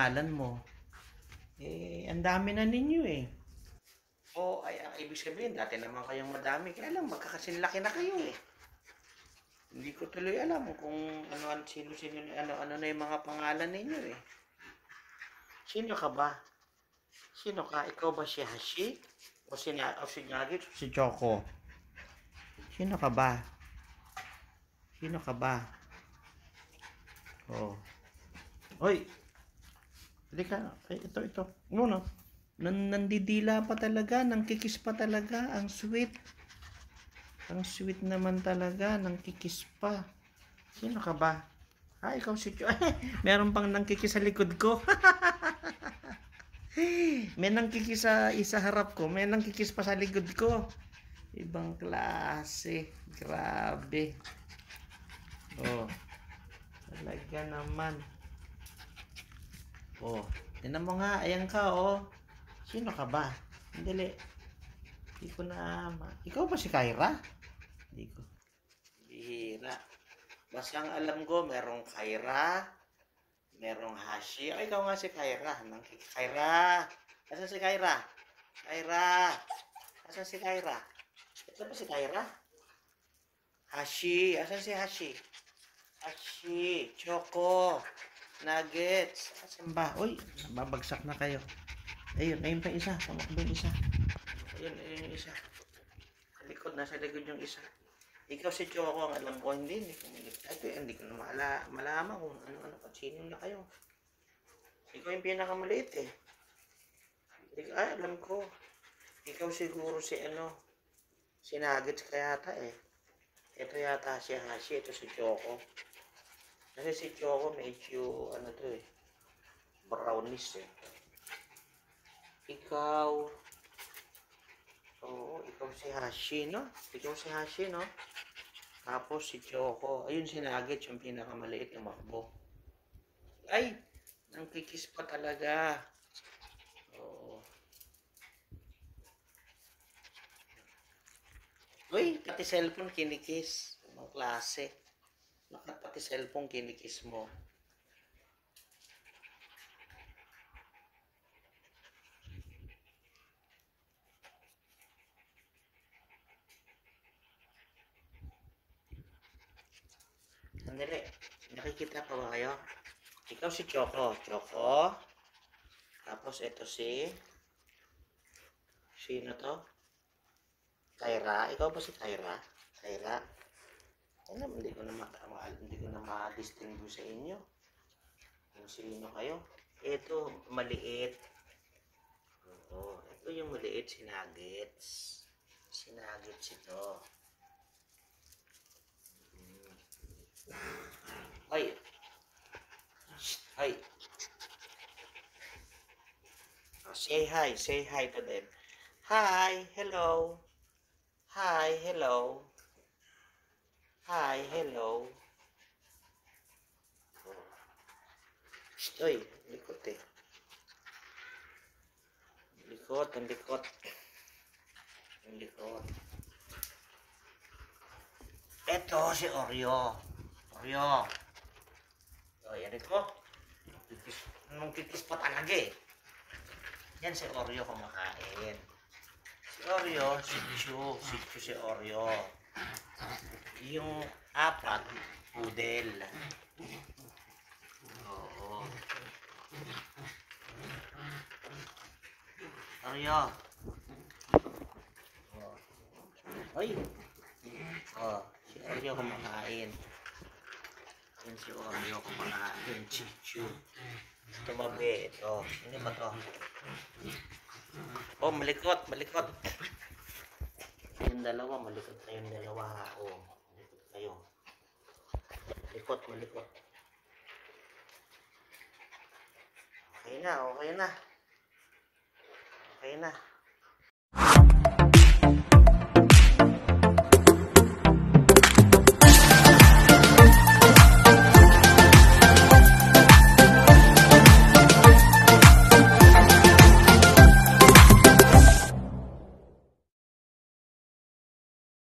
pangalan mo. Ang dami na ninyo eh. O, ay, ang ibig sabihin, dati naman kayong madami. Kaya lang, magkakasinlaki na kayo eh. Hindi ko tuloy alam kung ano, sino, ano na yung mga pangalan ninyo eh. Sino ka ba? Sino ka? Ikaw ba si Hashi? O si Nugget? O si Choco? Sino ka ba? Sino ka ba? Oh. Hoy! Halika. Ay, ito. No. Nandidila pa talaga. Nangkikis pa talaga. Ang sweet. Ang sweet naman talaga. Nangkikis pa. Sino ka ba? Ikaw si Choco. Meron pang nangkikis sa likod ko. May nangkikis sa isa harap ko. May nangkikis pa sa likod ko. Ibang klase. Grabe. Oh. Talaga naman. Oh. Tinan mo nga. Ayan ka oh. Sino ka ba? Hindi. Hindi ko na... Ikaw ba si Kyra? Hindi ko. Bihira. Basta ang alam ko, merong Kyra. Merong Hashi. Ay, ikaw nga si Kyra. Kyra. Asan si Kyra? Kyra. Asan si Kyra? Ito ba si Kyra? Hashi. Asan si Hashi? Hashi. Choco. Nuggets. Asan ba? Uy, babagsak na kayo. Ayun pa isa. Tumakbo yung isa. Ayun yung isa. Sa likod, nasa likod yung isa. Ikaw si Choco, ang alam ko, hindi ko na malaman kung ano pa, sino na kayo. Ikaw yung pinakamaliit eh. Alam ko. Ikaw siguro si Nuggets kaya yata eh. Ito yata si Hashi, ito si Choco. Kasi si Choco medyo, brownish eh. Ikaw si Hashi, no? Ikaw si Hashi, no? Tapos si Choco. Ayun si Nuggets, yung pinakamaliit na makbo. Ay! Nangkikis pa talaga. Oo. Uy, pati cellphone kinikis. Anong klase? Pati cellphone kinikis mo. Sandali. Nakikita pa ba kayo? Ikaw si Choco. Tapos ito si... Sino to? Kyra. Ikaw ba si Kyra? Hindi ko na ma-distinguish sa inyo. Kung sino kayo. Ito, maliit. Oo. Ito yung maliit, si Nuggets. Si Nuggets ito. Ay. Oh, say hi to them. Hi, hello. Uy, likot eh. Ang likot. Ito si Oreo. Yan ito. Nung kikis pa talaga eh. Yan si Oreo kumakain. Si Oreo, si Chu si Oreo. Yung apat, poodle. Oo. Oreo. Ay. Si Oreo kumakain. Yan si Oreo kumakain. Chichu. Tumabi. Ito. Ano ba to? Oh, malikot. Yung dalawa, malikot na yung dalawa. Oh, malikot kayo. Malikot. Okay na.